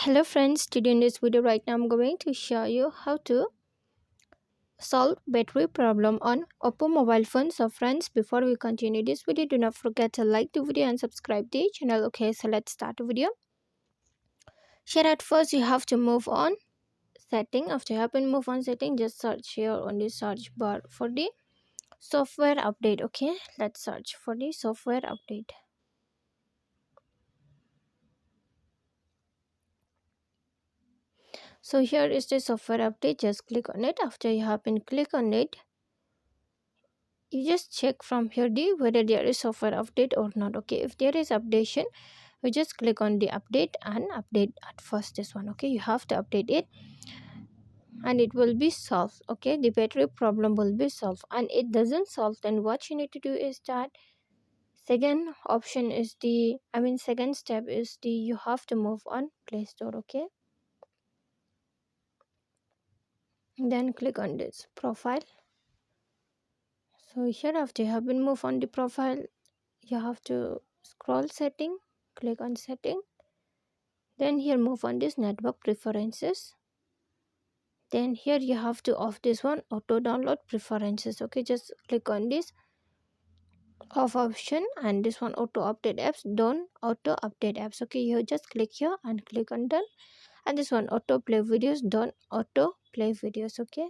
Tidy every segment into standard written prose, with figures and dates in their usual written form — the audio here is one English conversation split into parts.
Hello friends, today in this video right now I'm going to show you how to solve battery problem on OPPO mobile phone. So friends, before we continue this video, do not forget to like the video and subscribe to the channel. Okay, so let's start the video. Here at first you have to move on setting. After you have been move on setting, just search here on the search bar for the software update. Okay, let's search for the software update. So here is the software update. Just click on it. After you have been click on it, you just check from here whether there is software update or not. Okay, if there is updation, you just click on the update and update at first this one. Okay, you have to update it and it will be solved. Okay, the battery problem will be solved. And it doesn't solve, then what you need to do is that second option is second step is you have to move on Play Store. Okay, then click on this profile. So here after you have been moved on the profile, you have to scroll setting, click on setting, then here move on this network preferences, then here you have to off this one auto download preferences. Okay, just click on this off option, and this one auto update apps, don't auto update apps. Okay, you just click here and click on done, and this one auto play videos, don't auto play videos. Okay,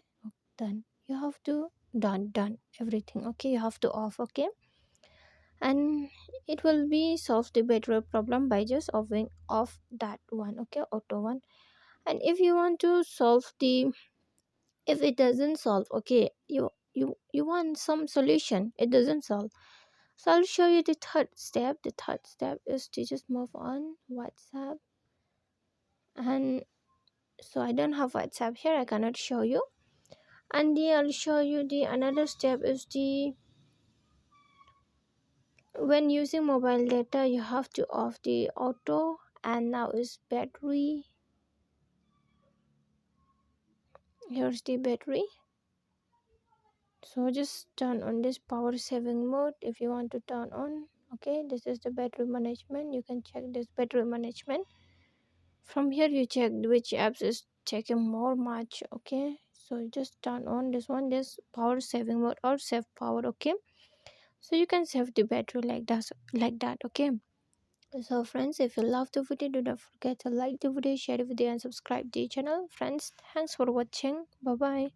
done. You have to done everything. Okay, you have to off. Okay, and it will be solve the battery problem by just offing off that one. Okay, auto one. And if you want to solve the, if it doesn't solve, okay, you want some solution, it doesn't solve, so I'll show you the third step. The third step is to just move on WhatsApp. And so I don't have WhatsApp here, I cannot show you. And I'll show you the another step is the, when using mobile data you have to off the auto. And now is battery, here's the battery. So just turn on this power saving mode if you want to turn on. Okay, this is the battery management. You can check this battery management. From here you check which apps is taking more much. Okay, so just turn on this one, this power saving mode or save power. Okay, so you can save the battery like that. Okay, so friends, if you love the video, do not forget to like the video, share the video and subscribe to the channel. Friends, thanks for watching. Bye bye.